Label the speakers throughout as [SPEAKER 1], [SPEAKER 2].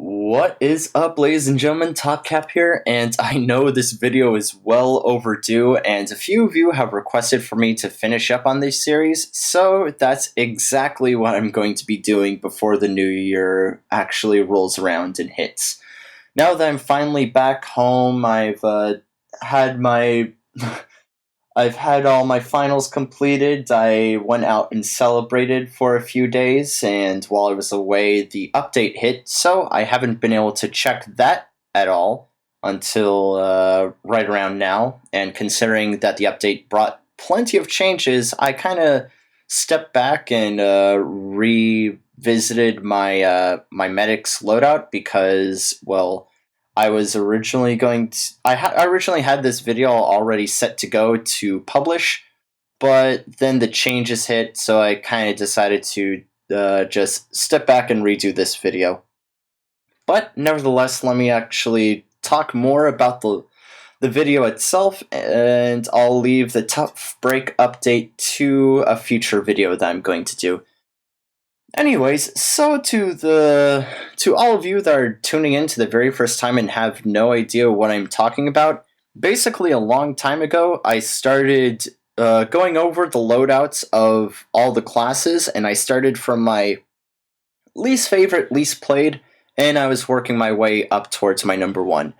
[SPEAKER 1] What is up, ladies and gentlemen? Top Cap here, and I know this video is well overdue, and a few of you have requested for me to finish up on this series, so that's exactly what I'm going to be doing before the new year actually rolls around and hits. Now that I'm finally back home, had my I've had all my finals completed. I went out and celebrated for a few days, and while I was away, the update hit, so I haven't been able to check that at all until right around now. And considering that the update brought plenty of changes, I kind of stepped back and revisited my medic's loadout because, well, I was originally going to. I originally had this video already set to go to publish, but then the changes hit, so I kind of decided to just step back and redo this video. But nevertheless, let me actually talk more about the video itself, and I'll leave the tough break update to a future video that I'm going to do. Anyways, so to all of you that are tuning in to the very first time and have no idea what I'm talking about, basically a long time ago, I started going over the loadouts of all the classes, and I started from my least favorite, least played, and I was working my way up towards my number one.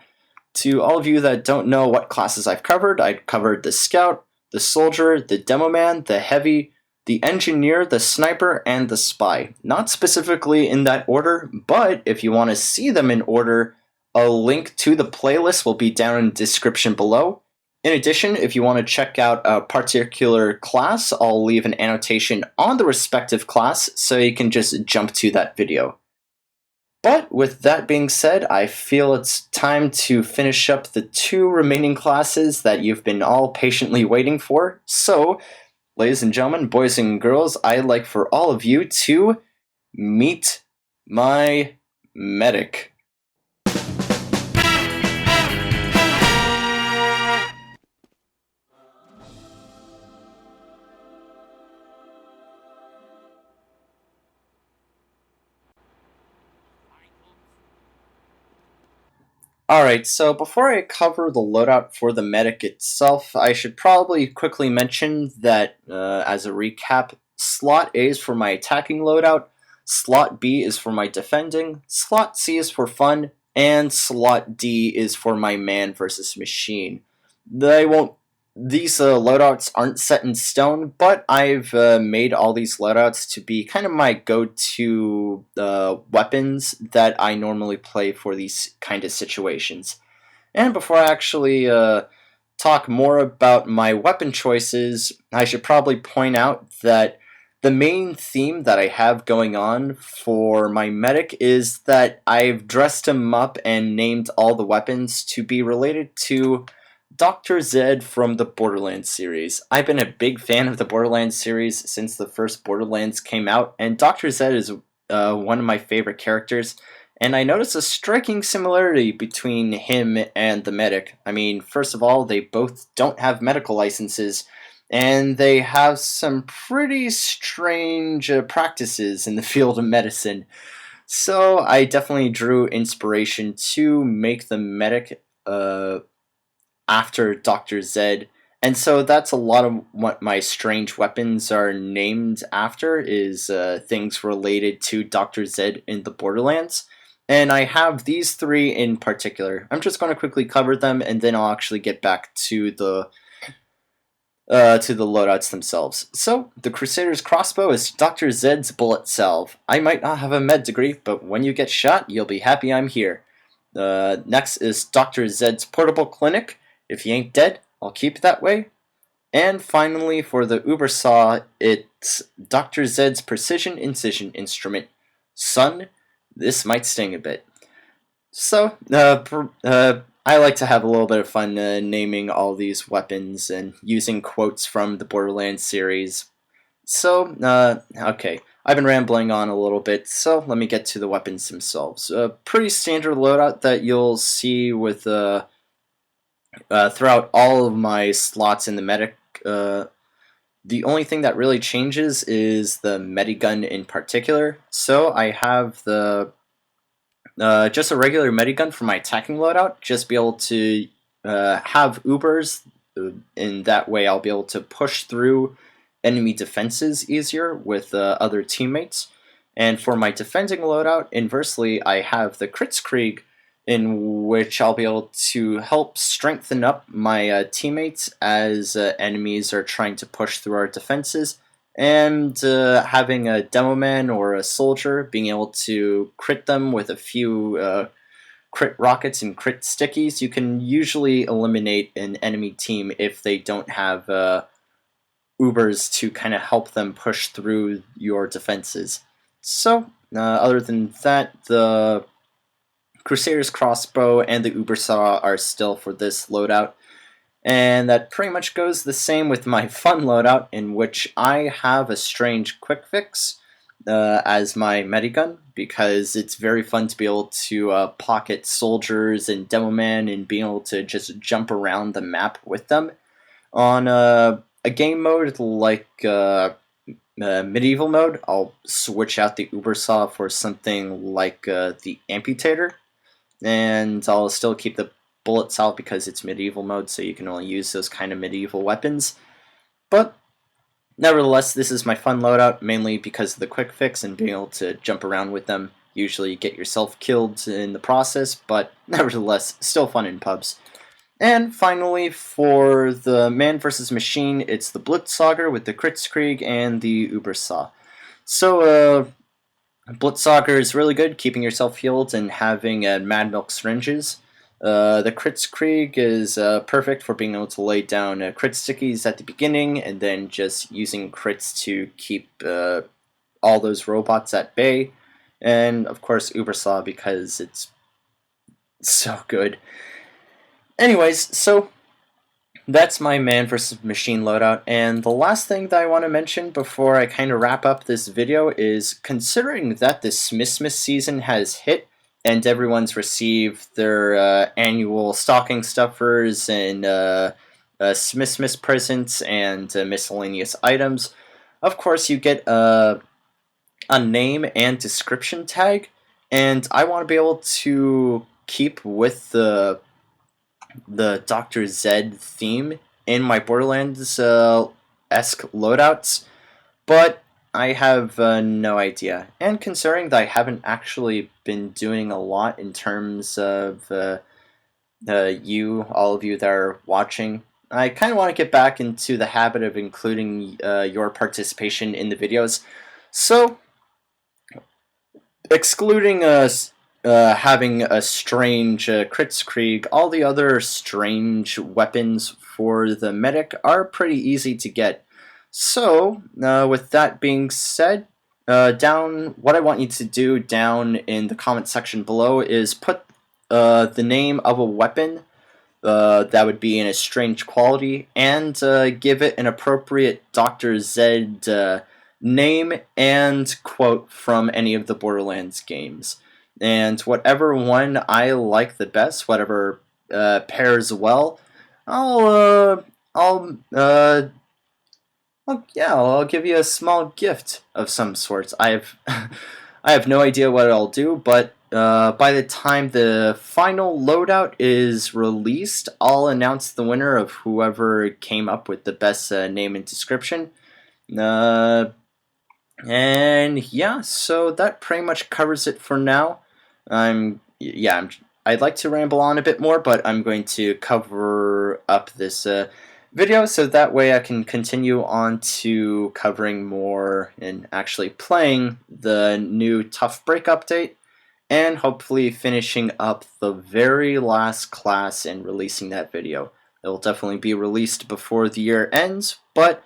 [SPEAKER 1] To all of you that don't know what classes I've covered, I covered the Scout, the Soldier, the Demo Man, the Heavy, the Engineer, the Sniper, and the Spy. Not specifically in that order, but if you want to see them in order, a link to the playlist will be down in the description below. In addition, if you want to check out a particular class, I'll leave an annotation on the respective class so you can just jump to that video. But with that being said, I feel it's time to finish up the two remaining classes that you've been all patiently waiting for. So, ladies and gentlemen, boys and girls, I'd like for all of you to meet my medic. Alright, so before I cover the loadout for the medic itself, I should probably quickly mention that, as a recap, Slot A is for my attacking loadout, Slot B is for my defending, Slot C is for fun, and Slot D is for my man versus machine. These loadouts aren't set in stone, but I've made all these loadouts to be kind of my go-to weapons that I normally play for these kind of situations. And before I actually talk more about my weapon choices, I should probably point out that the main theme that I have going on for my medic is that I've dressed him up and named all the weapons to be related to Dr. Zed from the Borderlands series. I've been a big fan of the Borderlands series since the first Borderlands came out, and Dr. Zed is one of my favorite characters, and I noticed a striking similarity between him and the medic. I mean, first of all, they both don't have medical licenses, and they have some pretty strange practices in the field of medicine. So I definitely drew inspiration to make the medic after Dr. Zed. And so that's a lot of what my strange weapons are named after, is things related to Dr. Zed in the Borderlands. And I have these three in particular. I'm just going to quickly cover them, and then I'll actually get back to the loadouts themselves. So, the Crusader's Crossbow is Dr. Zed's bullet salve. I might not have a med degree, but when you get shot, you'll be happy I'm here. Next is Dr. Zed's Portable Clinic. If you ain't dead, I'll keep it that way. And finally, for the Uber Saw, it's Dr. Zed's Precision Incision Instrument. Son, this might sting a bit. So, I like to have a little bit of fun naming all these weapons and using quotes from the Borderlands series. So, okay, I've been rambling on a little bit, so let me get to the weapons themselves. A pretty standard loadout that you'll see with throughout all of my slots in the medic. The only thing that really changes is the medigun in particular. So I have the just a regular medigun for my attacking loadout, just be able to have Ubers. In that way, I'll be able to push through enemy defenses easier with other teammates. And for my defending loadout, inversely, I have the Kritzkrieg, in which I'll be able to help strengthen up my teammates as enemies are trying to push through our defenses. And having a demo man or a soldier, being able to crit them with a few crit rockets and crit stickies, you can usually eliminate an enemy team if they don't have Ubers to kind of help them push through your defenses. So, other than that, the Crusader's crossbow and the Uber saw are still for this loadout. And that pretty much goes the same with my fun loadout, in which I have a strange quick fix as my medigun, because it's very fun to be able to pocket soldiers and demo man and being able to just jump around the map with them. On a game mode like medieval mode, I'll switch out the Uber saw for something like the amputator, and I'll still keep the bullets out because it's medieval mode, so you can only use those kind of medieval weapons. But nevertheless, this is my fun loadout, mainly because of the quick fix and being able to jump around with them. Usually you get yourself killed in the process, but nevertheless, still fun in pubs. And finally, for the man versus machine, it's the Blitzsager with the Kritzkrieg and the Ubersaw. So, Blitzsager is really good, keeping yourself healed and having Mad Milk syringes. The Kritzkrieg is perfect for being able to lay down crit stickies at the beginning and then just using crits to keep all those robots at bay. And of course Ubersaw, because it's so good. Anyways, so that's my man versus machine loadout, and the last thing that I want to mention before I kind of wrap up this video is, considering that the Smithsmith season has hit and everyone's received their annual stocking stuffers and Smithsmith presents and miscellaneous items, of course you get a name and description tag, and I want to be able to keep with the Dr. Zed theme in my Borderlands-esque loadouts, but I have no idea. And considering that I haven't actually been doing a lot in terms of all of you that are watching, I kind of want to get back into the habit of including your participation in the videos. So, excluding having a strange Kritzkrieg, all the other strange weapons for the medic are pretty easy to get. So, with that being said, what I want you to do down in the comment section below is put the name of a weapon that would be in a strange quality, and give it an appropriate Dr. Zed name and quote from any of the Borderlands games. And whatever one I like the best, whatever pairs well, I'll give you a small gift of some sort. I have no idea what I'll do, but by the time the final loadout is released, I'll announce the winner of whoever came up with the best name and description. And yeah, so that pretty much covers it for now. I'd like to ramble on a bit more, but I'm going to cover up this video so that way I can continue on to covering more and actually playing the new Tough Break update, and hopefully finishing up the very last class and releasing that video. It will definitely be released before the year ends, but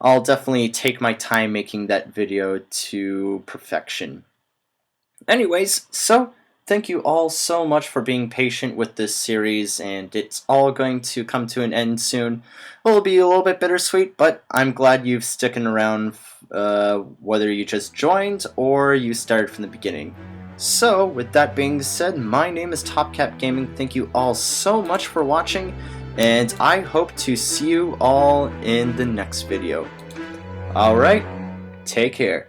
[SPEAKER 1] I'll definitely take my time making that video to perfection. Anyways, so thank you all so much for being patient with this series, and it's all going to come to an end soon. It'll be a little bit bittersweet, but I'm glad you've sticking around, whether you just joined or you started from the beginning. So, with that being said, my name is TopCap Gaming. Thank you all so much for watching, and I hope to see you all in the next video. Alright, take care.